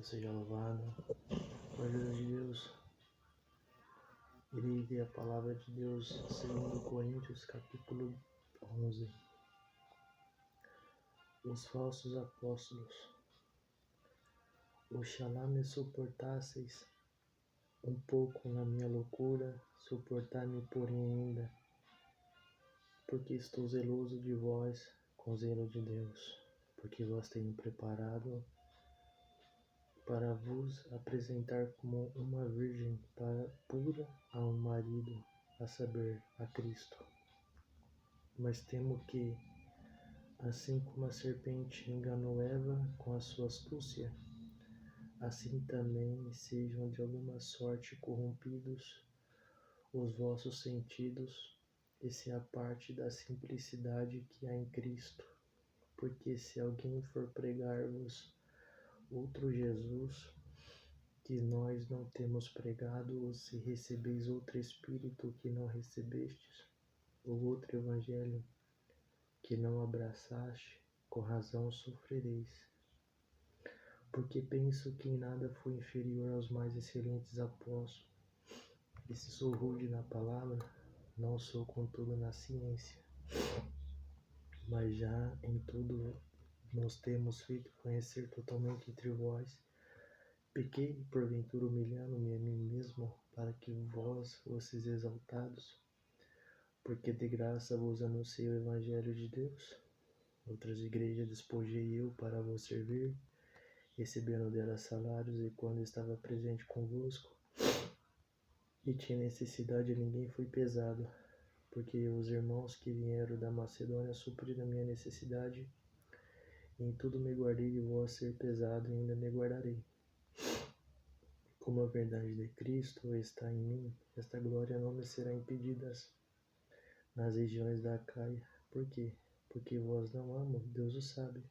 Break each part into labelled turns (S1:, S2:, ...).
S1: Deus seja louvado. Com a ajuda de Deus, irei ver a palavra de Deus, 2 Coríntios, capítulo 11. Os falsos apóstolos. Oxalá me suportasseis um pouco na minha loucura, suportar-me porém ainda, porque estou zeloso de vós com zelo de Deus, porque vós tenho preparado para vos apresentar como uma virgem pura a um marido, a saber, a Cristo. Mas temo que, assim como a serpente enganou Eva com a sua astúcia, assim também sejam de alguma sorte corrompidos os vossos sentidos, e se a parte da simplicidade que há em Cristo. Porque se alguém for pregar-vos outro Jesus, que nós não temos pregado, ou se recebeis outro Espírito que não recebestes, ou outro Evangelho que não abraçaste, com razão sofrereis. Porque penso que em nada fui inferior aos mais excelentes apóstolos, e se sou rude na palavra, não sou contudo na ciência, mas já em tudo nos temos feito conhecer totalmente entre vós. Pequei, porventura, humilhando-me a mim mesmo, para que vós fosseis exaltados, porque de graça vos anunciei o Evangelho de Deus. Outras igrejas despojei eu para vos servir, recebendo delas salários, e quando estava presente convosco e tinha necessidade, a ninguém fui pesado, porque os irmãos que vieram da Macedônia supriram a minha necessidade, e em tudo me guardei de vós ser pesado, e ainda me guardarei. Como a verdade de Cristo está em mim, esta glória não me será impedida nas regiões da Acaia. Por quê? Porque vós não amo, Deus o sabe.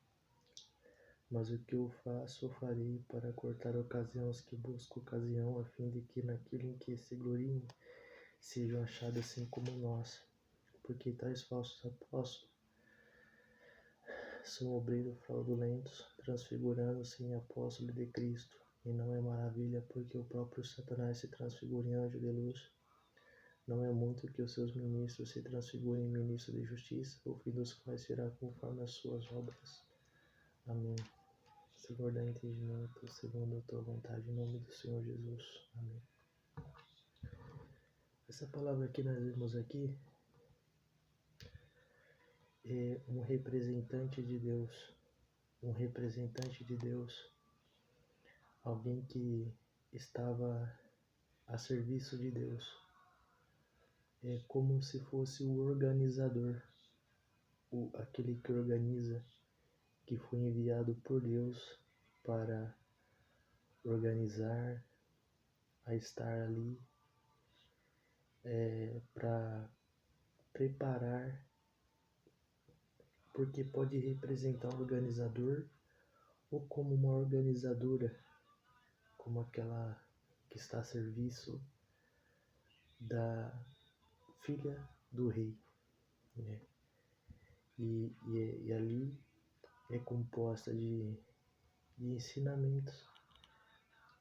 S1: Mas o que eu faço, eu farei para cortar ocasiões que busco ocasião, a fim de que naquilo em que se gloriem, sejam achados assim como nós. Porque tais falsos apóstolos são obreiros fraudulentos, transfigurando-se em apóstolos de Cristo. E não é maravilha, porque o próprio Satanás se transfigura em anjo de luz. Não é muito que os seus ministros se transfigurem em ministros de justiça, o fim dos quais será conforme as suas obras. Amém. Senhor, dá entendimento segundo a tua vontade, em nome do Senhor Jesus. Amém. Essa palavra que nós vemos aqui é um representante de Deus. Um representante de Deus. Alguém que estava a serviço de Deus. É como se fosse o organizador, aquele que organiza, que foi enviado por Deus para organizar, a estar ali, para preparar, porque pode representar um organizador ou como uma organizadora, como aquela que está a serviço da filha do rei, né? E ali é composta de ensinamentos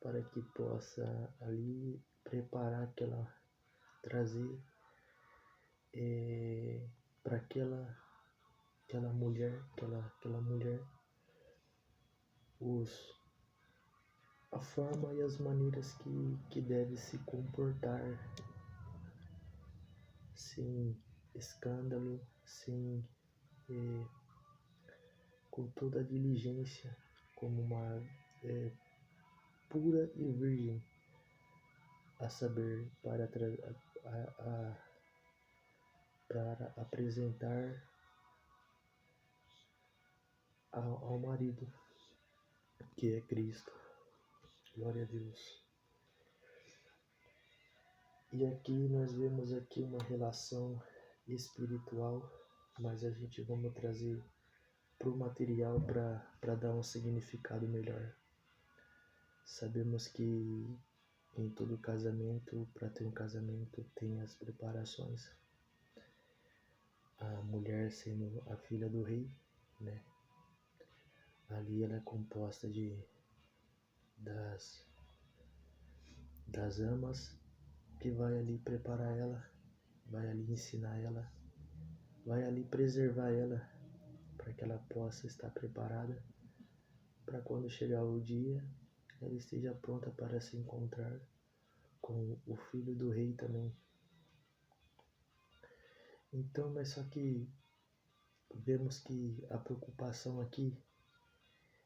S1: para que possa ali preparar trazer para aquela mulher, a forma e as maneiras que deve se comportar, sem escândalo, com toda a diligência, como uma pura e virgem, a saber, para apresentar ao marido, que é Cristo. Glória a Deus. E aqui nós vemos aqui uma relação espiritual, mas a gente vamos trazer para o material para dar um significado melhor. Sabemos que em todo casamento, para ter um casamento, tem as preparações. A mulher sendo a filha do rei, né? Ali ela é composta das amas, que vai ali preparar ela, vai ali ensinar ela, vai ali preservar ela, para que ela possa estar preparada para quando chegar o dia, ela esteja pronta para se encontrar com o filho do rei também. Então, mas só que vemos que a preocupação aqui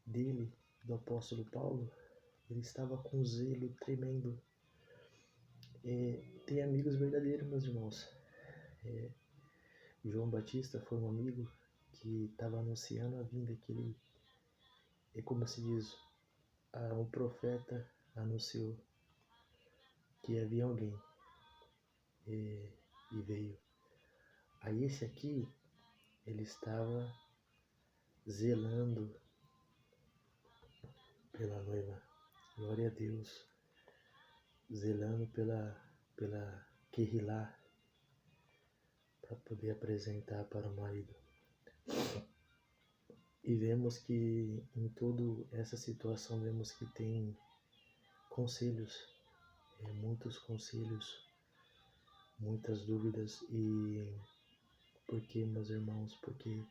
S1: dele, do apóstolo Paulo, ele estava com zelo tremendo. Tem amigos verdadeiros, meus irmãos. João Batista foi um amigo que estava anunciando a vinda, que ele, como se diz, um profeta anunciou que havia alguém, e veio. Aí esse aqui, ele estava zelando pela noiva, glória a Deus, zelando pela Querrilá, para poder apresentar para o marido. E vemos que em toda essa situação, vemos que tem conselhos, muitos conselhos, muitas dúvidas. E por que, meus irmãos? Porque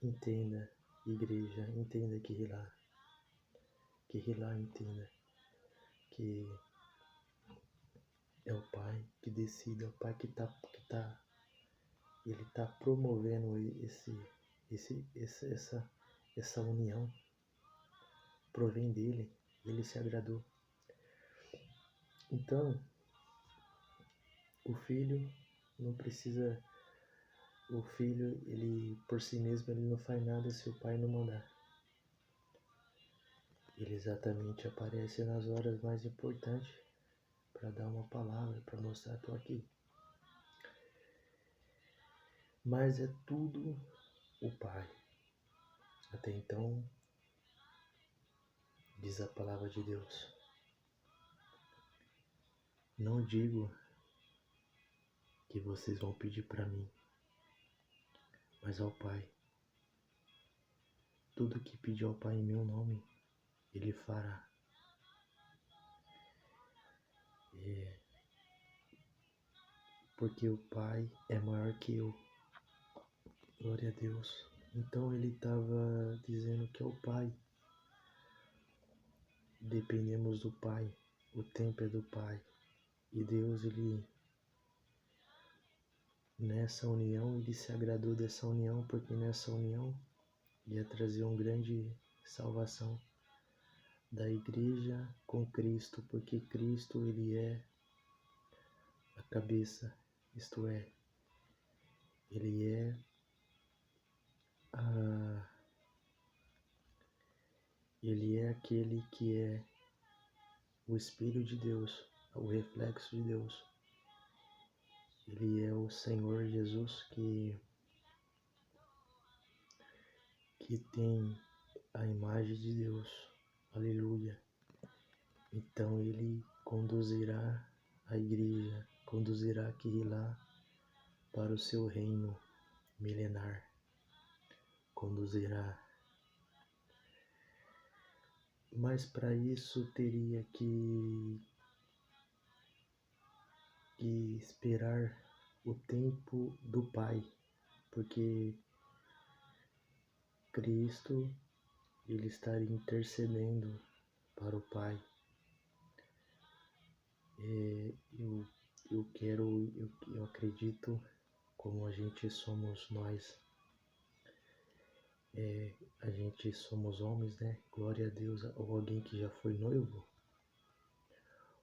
S1: entenda, igreja, entenda Querrilá, entenda que é o Pai que decide, é o Pai que ele está promovendo essa união. Provém dele, ele se agradou. Então, o filho não precisa, o filho, ele por si mesmo, ele não faz nada se o pai não mandar. Ele exatamente aparece nas horas mais importantes para dar uma palavra, para mostrar: estou aqui. Mas é tudo o Pai. Até então, diz a palavra de Deus: não digo que vocês vão pedir para mim, mas ao Pai. Tudo que pedir ao Pai em meu nome, Ele fará. Porque o Pai é maior que eu. Glória a Deus. Então ele estava dizendo que é o Pai. Dependemos do Pai. O tempo é do Pai. E Deus, ele, nessa união, ele se agradou dessa união, porque nessa união ia trazer uma grande salvação da igreja com Cristo, porque Cristo, ele é a cabeça, isto é, ele é aquele que é o Espírho de Deus, o reflexo de Deus. Ele é o Senhor Jesus que tem a imagem de Deus. Aleluia. Então ele conduzirá a igreja, conduzirá Querrilá para o seu reino milenar. Conduzirá. Mas para isso teria que esperar o tempo do Pai, porque Cristo, ele estaria intercedendo para o Pai. Eu acredito, como a gente somos nós, a gente somos homens, né? Glória a Deus, ou alguém que já foi noivo,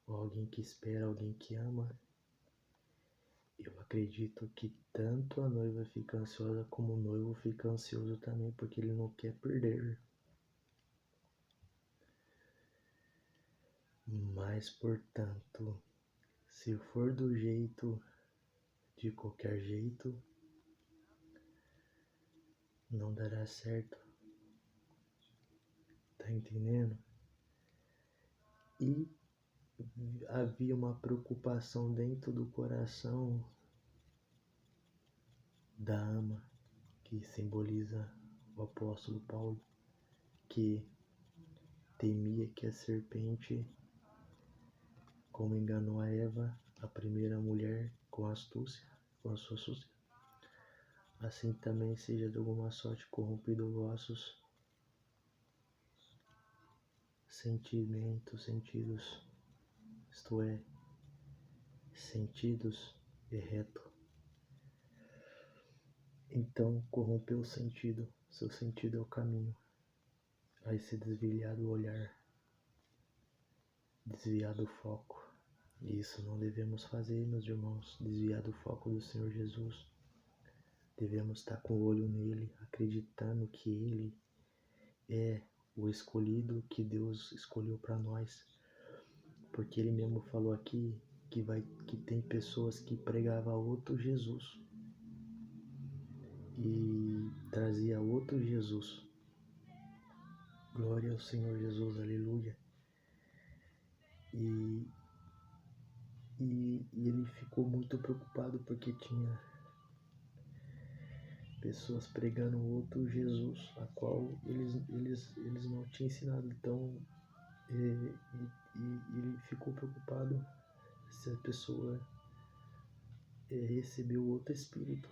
S1: ou alguém que espera, alguém que ama. Eu acredito que tanto a noiva fica ansiosa como o noivo fica ansioso também, porque ele não quer perder. Mas, portanto, se for do jeito, de qualquer jeito, não dará certo. Tá entendendo? E havia uma preocupação dentro do coração da ama, que simboliza o apóstolo Paulo, que temia que a serpente, como enganou a Eva, a primeira mulher, com astúcia, com a sua astúcia, assim também seja de alguma sorte corrompido vossos sentidos, isto é, sentidos e reto. Então corrompeu o sentido, seu sentido é o caminho, vai se desviar do olhar, desviar do foco. E isso não devemos fazer, meus irmãos, desviar do foco do Senhor Jesus. Devemos estar com o olho nele, acreditando que ele é o escolhido que Deus escolheu para nós. Porque ele mesmo falou aqui que tem pessoas que pregavam outro Jesus e trazia outro Jesus. Glória ao Senhor Jesus, aleluia. E ele ficou muito preocupado porque tinha pessoas pregando outro Jesus, a qual eles não tinham ensinado. Então, ele ficou preocupado se a pessoa recebeu outro espírito.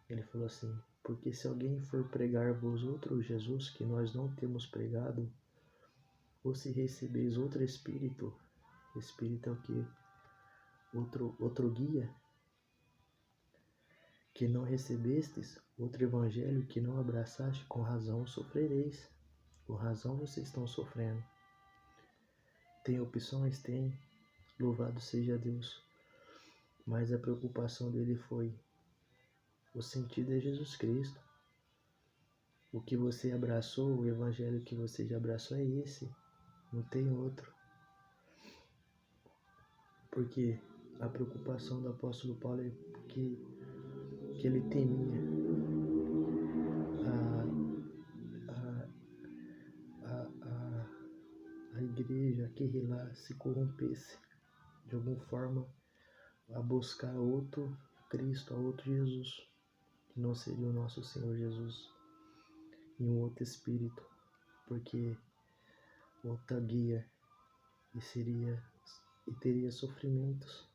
S1: Ele falou assim: porque se alguém for pregar-vos outro Jesus que nós não temos pregado, ou se recebeis outro espírito é o que? Outro guia, que não recebestes, outro evangelho que não abraçaste, com razão sofrereis. Com razão vocês estão sofrendo. Tem opções? Tem. Louvado seja Deus. Mas a preocupação dele foi: o sentido é Jesus Cristo. O que você abraçou, o evangelho que você já abraçou é esse. Não tem outro. Porque a preocupação do apóstolo Paulo é que ele temia a igreja, que lá se corrompesse de alguma forma a buscar outro Cristo, a outro Jesus, que não seria o nosso Senhor Jesus, e um outro Espírito, porque outra guia e teria sofrimentos.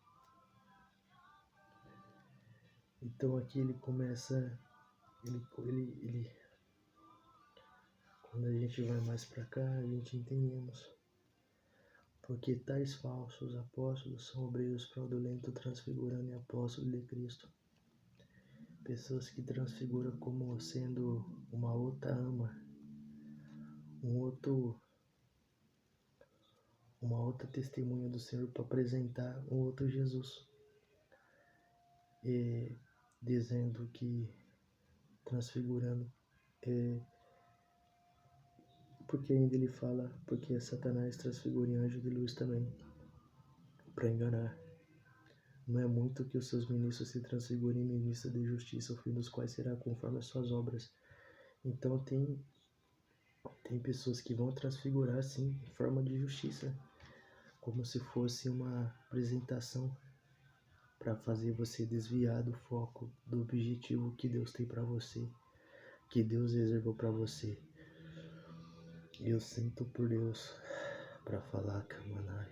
S1: Então aqui ele começa, quando a gente vai mais para cá, a gente entendemos. Porque tais falsos apóstolos são obreiros fraudulentos, transfigurando e apóstolos de Cristo. Pessoas que transfiguram como sendo uma outra alma, uma outra testemunha do Senhor para apresentar um outro Jesus. E dizendo que transfigurando, porque ainda ele fala, porque Satanás transfigura em anjo de luz também, para enganar. Não é muito que os seus ministros se transfigurem em ministros de justiça, o fim dos quais será conforme as suas obras. Então tem pessoas que vão transfigurar sim, em forma de justiça, como se fosse uma apresentação para fazer você desviar do foco, do objetivo que Deus tem para você, que Deus reservou para você. Eu sinto por Deus para falar, Kamanai,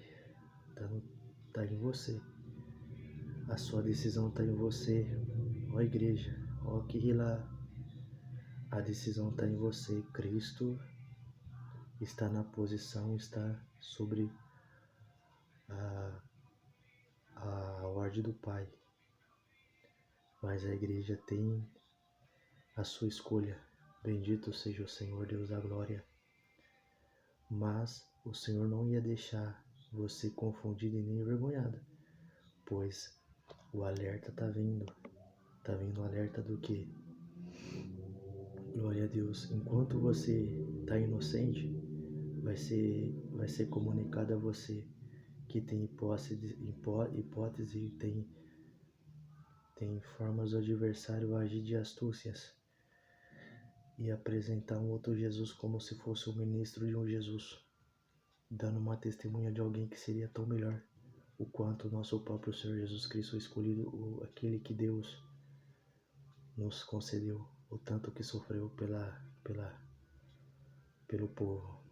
S1: tá em você. A sua decisão está em você, ó igreja, ó Kihila. A decisão está em você. Cristo está na posição, está sobre a ordem do Pai. Mas a igreja tem a sua escolha. Bendito seja o Senhor, Deus da glória. Mas o Senhor não ia deixar você confundido e nem envergonhado, pois o alerta está vindo. Está vindo o alerta do quê? Glória a Deus. Enquanto você está inocente, vai ser comunicado a você que tem hipótese, tem formas do adversário agir de astúcias e apresentar um outro Jesus como se fosse o ministro de um Jesus, dando uma testemunha de alguém que seria tão melhor, o quanto o nosso próprio Senhor Jesus Cristo, o escolhido, aquele que Deus nos concedeu, o tanto que sofreu pelo povo.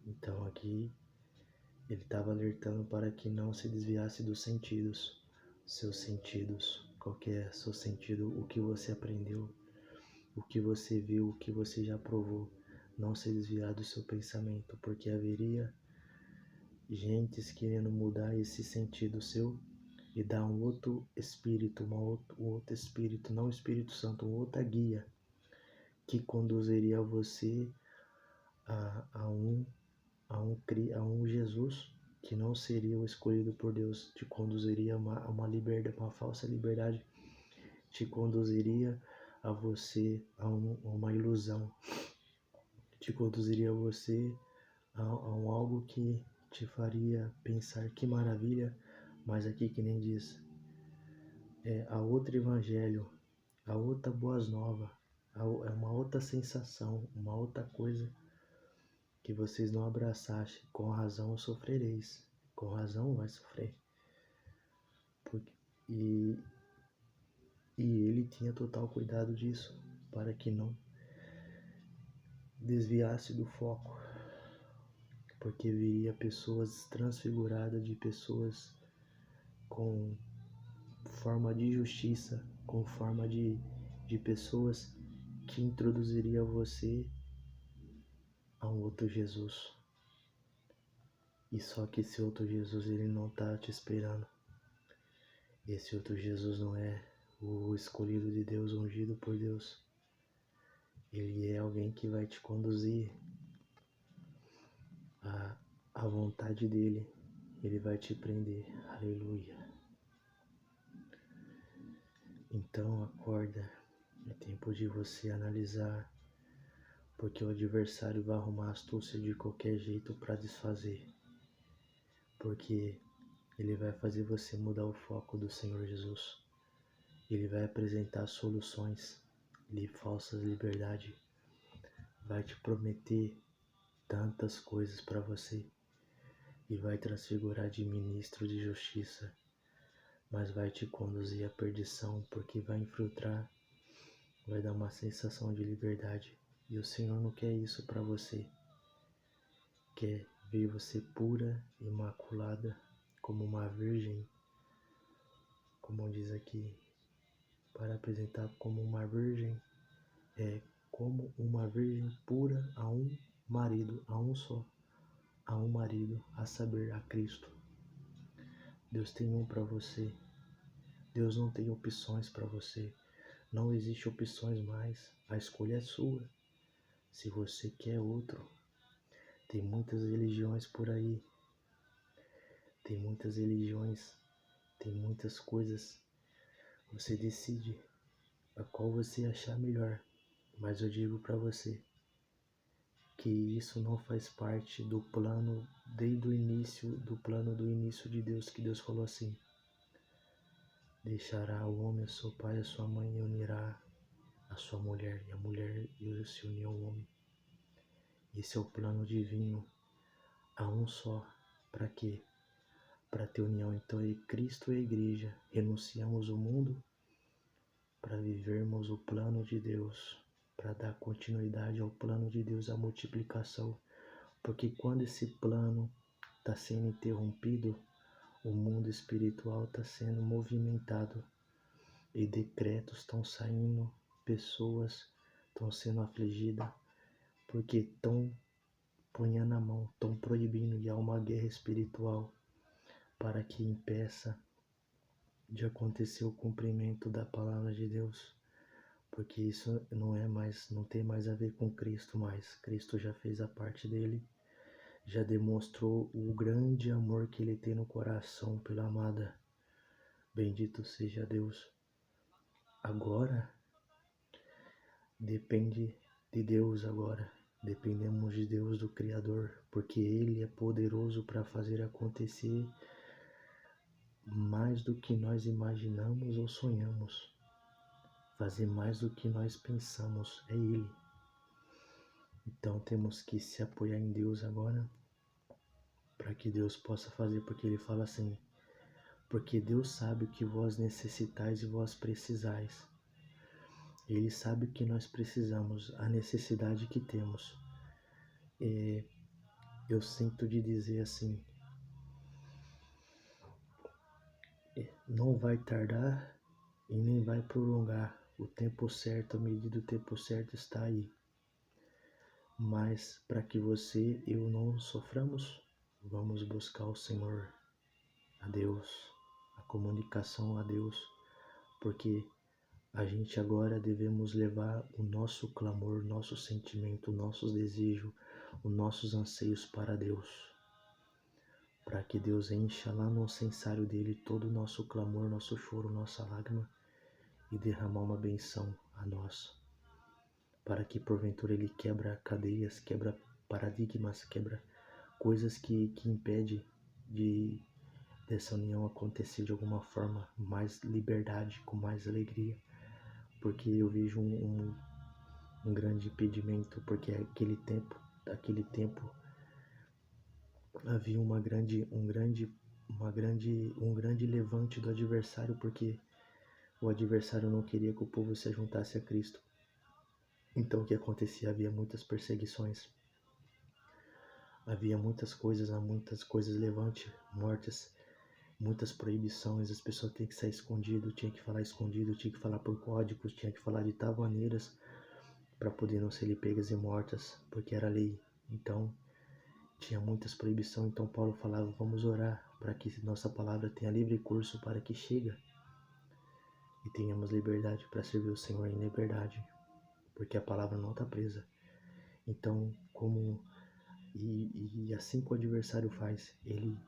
S1: Então aqui ele estava alertando para que não se desviasse dos sentidos, seus sentidos, qualquer seu sentido, o que você aprendeu, o que você viu, o que você já provou, não se desviar do seu pensamento, porque haveria gentes querendo mudar esse sentido seu e dar um outro espírito, um outro espírito, não o Espírito Santo, uma outra guia que conduziria você a um Jesus que não seria o escolhido por Deus, te conduziria a uma liberdade, uma falsa liberdade, te conduziria a você a uma ilusão, te conduziria a você a um algo que te faria pensar que maravilha, mas aqui que nem diz, a outro evangelho, a outra boas novas, é uma outra sensação, uma outra coisa que vocês não abraçassem, com razão sofrereis, com razão vai sofrer. E ele tinha total cuidado disso, para que não desviasse do foco, porque viria pessoas transfiguradas, de pessoas com forma de justiça, com forma de pessoas que introduziria você a um outro Jesus. E só que esse outro Jesus, ele não está te esperando. Esse outro Jesus não é o escolhido de Deus, ungido por Deus. Ele é alguém que vai te conduzir à vontade dele. Ele vai te prender. Aleluia. Então acorda. É tempo de você analisar, porque o adversário vai arrumar astúcia de qualquer jeito para desfazer. Porque ele vai fazer você mudar o foco do Senhor Jesus. Ele vai apresentar soluções de falsas liberdades. Vai te prometer tantas coisas para você. E vai transfigurar de ministro de justiça. Mas vai te conduzir à perdição, porque vai infiltrar, vai dar uma sensação de liberdade. E o Senhor não quer isso para você. Quer ver você pura, imaculada, como uma virgem, como diz aqui, para apresentar como uma virgem, como uma virgem pura a um marido, a um só, a um marido, a saber, a Cristo. Deus tem um para você. Deus não tem opções para você. Não existe opções mais. A escolha é sua. Se você quer outro, tem muitas religiões por aí. Tem muitas religiões, tem muitas coisas. Você decide a qual você achar melhor. Mas eu digo para você que isso não faz parte do plano, desde o início, do plano do início de Deus, que Deus falou assim: deixará o homem a seu pai e a sua mãe e unirá a sua mulher, e a mulher se unir ao homem. Esse é o plano divino, a um só. Para quê? Para ter união. Então é Cristo e a igreja. Renunciamos o mundo para vivermos o plano de Deus, para dar continuidade ao plano de Deus, a multiplicação. Porque quando esse plano está sendo interrompido, o mundo espiritual está sendo movimentado e decretos estão saindo, pessoas estão sendo afligidas, porque estão ponhando a mão, estão proibindo, e há uma guerra espiritual para que impeça de acontecer o cumprimento da palavra de Deus, porque isso não tem mais a ver com Cristo mais. Cristo já fez a parte dele, já demonstrou o grande amor que ele tem no coração pela amada. Bendito seja Deus. Agora depende de Deus agora. Dependemos de Deus, do Criador, porque Ele é poderoso para fazer acontecer mais do que nós imaginamos ou sonhamos. Fazer mais do que nós pensamos, é Ele. Então temos que se apoiar em Deus agora, para que Deus possa fazer, porque Ele fala assim: porque Deus sabe o que vós necessitais e vós precisais. Ele sabe o que nós precisamos, a necessidade que temos. eu sinto de dizer assim, não vai tardar e nem vai prolongar. O tempo certo, a medida do tempo certo está aí. Mas para que você e eu não soframos, vamos buscar o Senhor, a Deus, a comunicação a Deus, porque a gente agora devemos levar o nosso clamor, nosso sentimento, nossos desejos, os nossos anseios para Deus, para que Deus encha lá no censário dele todo o nosso clamor, nosso choro, nossa lágrima e derramar uma benção a nós, para que porventura ele quebra cadeias, quebra paradigmas, quebra coisas que impede dessa união acontecer de alguma forma, mais liberdade, com mais alegria, porque eu vejo um grande impedimento, porque aquele tempo havia um grande levante do adversário, porque o adversário não queria que o povo se juntasse a Cristo. Então o que acontecia? Havia muitas perseguições, havia muitas coisas levantes, mortes, muitas proibições, as pessoas tinham que sair escondido, tinha que falar escondido, tinha que falar por códigos, tinha que falar de tal maneiras para poder não serem pegas e mortas, porque era lei. Então tinha muitas proibições, então Paulo falava, vamos orar para que nossa palavra tenha livre curso para que chega e tenhamos liberdade para servir o Senhor em liberdade, porque a palavra não está presa. Então, e assim que o adversário faz, ele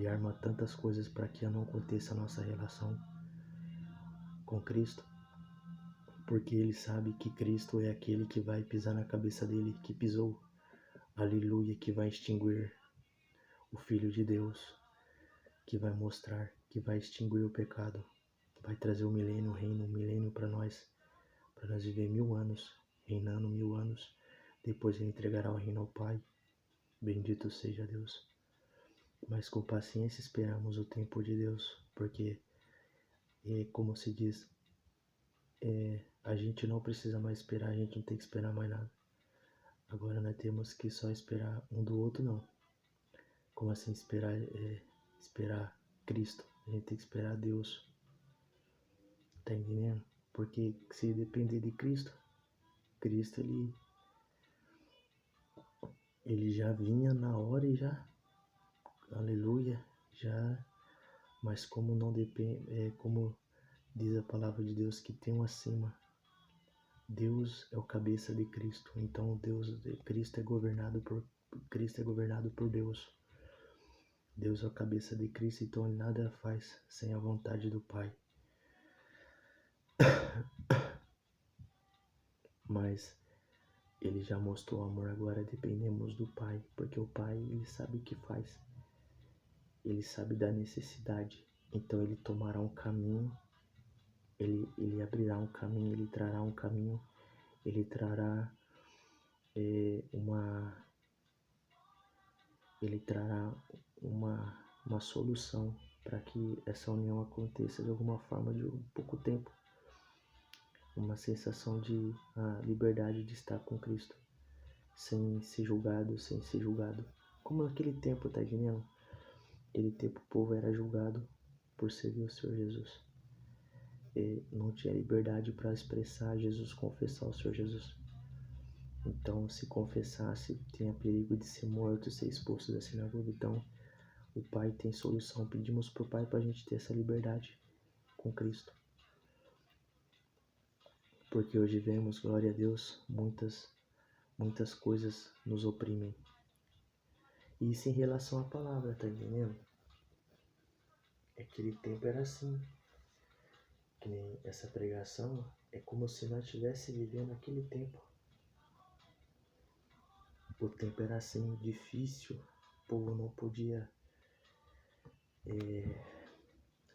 S1: arma tantas coisas para que não aconteça a nossa relação com Cristo, porque ele sabe que Cristo é aquele que vai pisar na cabeça dele, que pisou, aleluia, que vai extinguir o Filho de Deus, que vai mostrar, que vai extinguir o pecado, vai trazer o milênio, o reino, o milênio para nós viver 1000 anos, reinando 1000 anos, depois ele entregará o reino ao Pai, bendito seja Deus. Mas com paciência esperamos o tempo de Deus, porque, como se diz, a gente não precisa mais esperar, a gente não tem que esperar mais nada. Agora nós temos que só esperar um do outro, não. Como assim esperar Cristo? A gente tem que esperar Deus. Tá entendendo? Porque se depender de Cristo ele já vinha na hora e já, aleluia, já, mas como não depende, como diz a palavra de Deus que tem um acima, Deus é o cabeça de Cristo, então Cristo é governado por Deus. Deus é a cabeça de Cristo, então ele nada faz sem a vontade do Pai. Mas ele já mostrou amor, agora dependemos do Pai, porque o Pai, ele sabe o que faz. Ele sabe da necessidade, então ele tomará um caminho, ele abrirá um caminho, ele trará um caminho, ele trará uma solução para que essa união aconteça de alguma forma, de um pouco tempo. Uma sensação de liberdade de estar com Cristo, sem ser julgado. Como naquele tempo, tá entendendo? Aquele tempo o povo era julgado por servir o Senhor Jesus. E não tinha liberdade para expressar Jesus, confessar o Senhor Jesus. Então, se confessasse, tinha perigo de ser morto, ser expulso da sinagoga. Então, o Pai tem solução. Pedimos pro Pai para a gente ter essa liberdade com Cristo. Porque hoje vemos, glória a Deus, muitas coisas nos oprimem. E isso em relação à palavra, tá entendendo? Aquele tempo era assim. Que nem essa pregação é como se nós estivéssemos vivendo aquele tempo. O tempo era assim, difícil. O povo não podia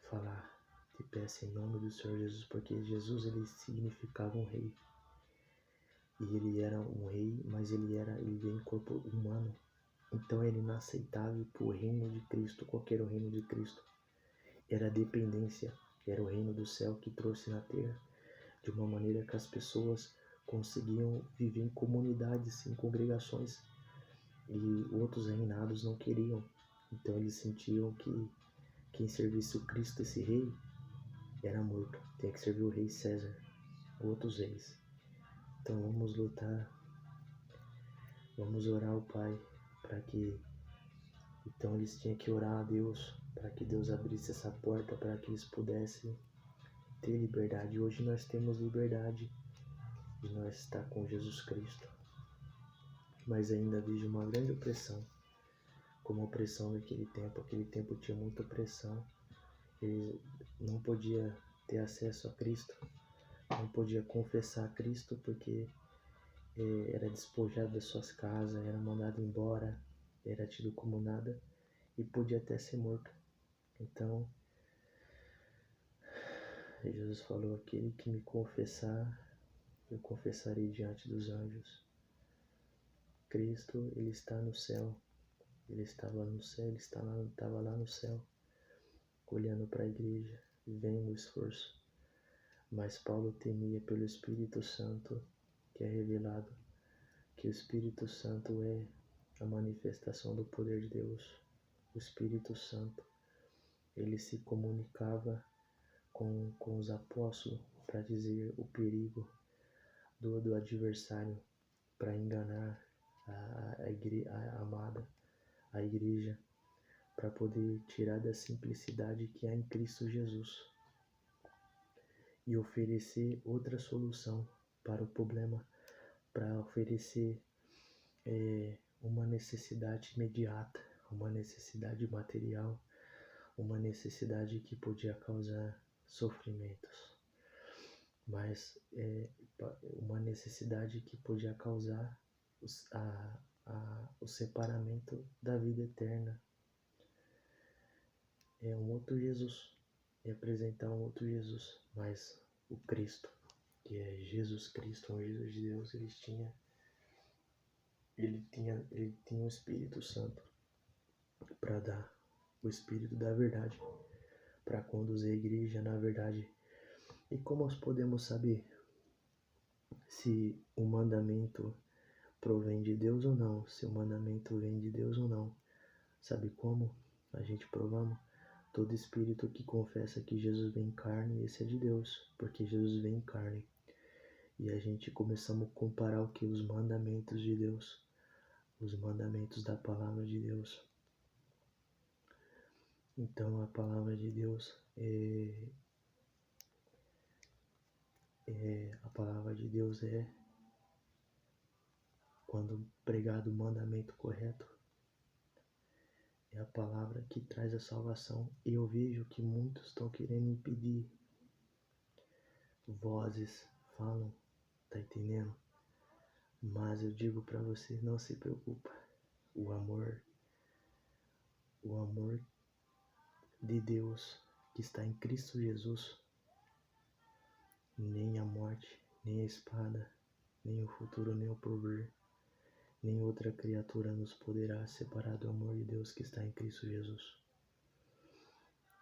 S1: falar de peça em nome do Senhor Jesus, porque Jesus, ele significava um rei. E ele era um rei, mas ele veio em corpo humano. Então era inaceitável para o reino de Cristo, qualquer reino de Cristo. Era a dependência, era o reino do céu que trouxe na terra, de uma maneira que as pessoas conseguiam viver em comunidades, em congregações. e outros reinados não queriam. Então eles sentiam que quem servisse o Cristo, esse rei, era morto. Tinha que servir o rei César, outros reis. Então vamos lutar, vamos orar ao Pai para que... Então eles tinham que orar a Deus para que Deus abrisse essa porta para que eles pudessem ter liberdade. Hoje nós temos liberdade de nós estar com Jesus Cristo, mas ainda vejo uma grande opressão, como a opressão daquele tempo. Aquele tempo tinha muita opressão, ele não podia ter acesso a Cristo, não podia confessar a Cristo porque era despojado das suas casas, era mandado embora, era tido como nada e podia até ser morto. Então Jesus falou: aquele que me confessar, eu confessarei diante dos anjos. Cristo, ele está no céu, ele estava no céu, ele estava lá no céu, olhando para a igreja, vendo o esforço. Mas Paulo temia pelo Espírito Santo, que é revelado, que o Espírito Santo é a manifestação do poder de Deus. O Espírito Santo, ele se comunicava com os apóstolos para dizer o perigo do adversário, para enganar a amada, a igreja, para poder tirar da simplicidade que há em Cristo Jesus e oferecer outra solução para o problema, para oferecer uma necessidade imediata, uma necessidade material, uma necessidade que podia causar sofrimentos, mas uma necessidade que podia causar o separamento da vida eterna. É um outro Jesus, é apresentar um outro Jesus, mas o Cristo, que é Jesus Cristo, o Jesus de Deus, ele tinha o Espírito Santo para dar o Espírito da verdade, para conduzir a igreja na verdade. E como nós podemos saber se o mandamento provém de Deus ou não, se o mandamento vem de Deus ou não? Sabe como a gente provamos? Todo espírito que confessa que Jesus vem em carne, esse é de Deus, porque Jesus vem em carne. E a gente começamos a comparar o que? Os mandamentos de Deus, os mandamentos da palavra de Deus. Então a palavra de Deus a palavra de Deus quando pregado o mandamento correto, é a palavra que traz a salvação. E eu vejo que muitos estão querendo impedir. Vozes falam, tá entendendo? Mas eu digo para você, não se preocupa. O amor de Deus que está em Cristo Jesus, nem a morte, nem a espada, nem o futuro, nem o porvir, nem outra criatura nos poderá separar do amor de Deus que está em Cristo Jesus.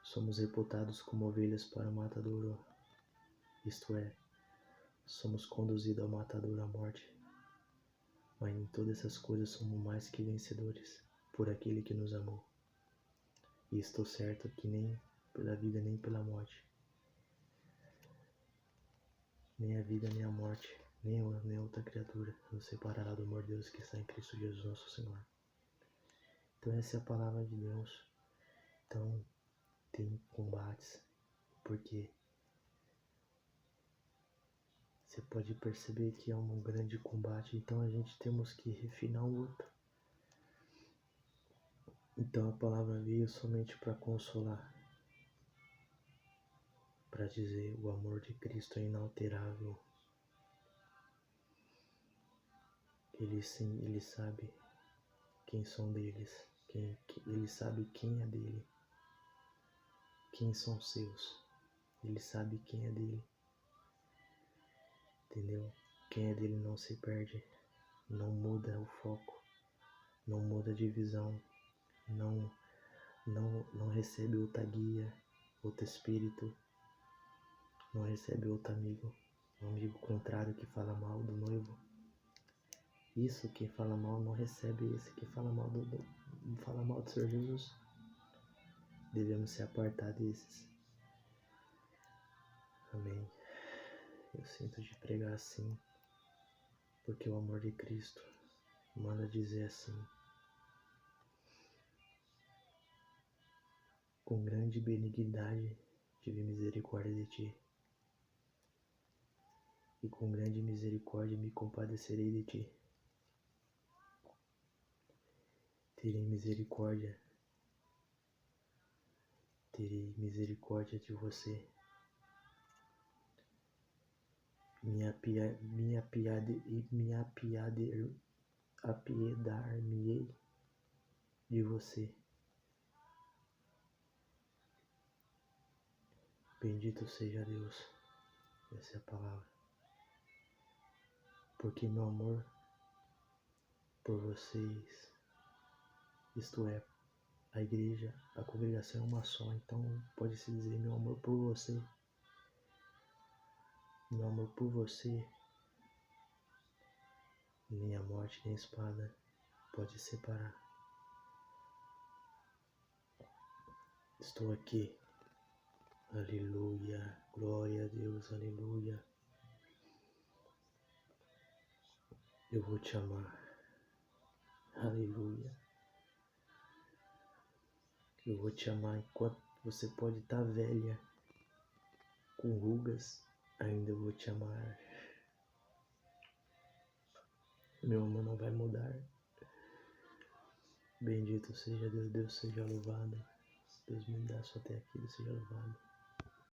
S1: Somos reputados como ovelhas para o matadouro, isto é, somos conduzidos ao matadouro, à morte. Mas em todas essas coisas somos mais que vencedores por aquele que nos amou. E estou certo que nem pela vida nem pela morte, nem a vida nem a morte, nem outra criatura nos separará do amor de Deus que está em Cristo Jesus nosso Senhor. Então essa é a palavra de Deus. Então tem combates, porque você pode perceber que é um grande combate, então a gente temos que refinar o outro. Então a palavra veio somente para consolar, para dizer o amor de Cristo é inalterável. Ele sabe quem são deles, ele sabe quem é dele, quem são seus, ele sabe quem é dele, entendeu? Quem é dele não se perde, não muda o foco, não muda de visão, não recebe outra guia, outro espírito, não recebe outro amigo, um amigo contrário que fala mal do noivo. Isso, quem fala mal não recebe. Esse que fala mal do Senhor Jesus. Devemos se apartar desses. Amém. Eu sinto de pregar assim, porque o amor de Cristo manda dizer assim: com grande benignidade tive misericórdia de ti, e com grande misericórdia me compadecerei de ti. Terei misericórdia de você. Apiedar-me-ei de você. Bendito seja Deus. Essa é a palavra. Porque meu amor por vocês, isto é, a igreja, a congregação é uma só, então pode-se dizer meu amor por você. Meu amor por você, nem a morte nem a espada pode separar. Estou aqui. Aleluia. Glória a Deus. Aleluia. Eu vou te amar. Aleluia. Eu vou te amar enquanto você pode estar velha, com rugas, ainda eu vou te amar. Meu amor não vai mudar. Bendito seja Deus, Deus seja louvado. Deus me dá só até aqui, Deus seja louvado.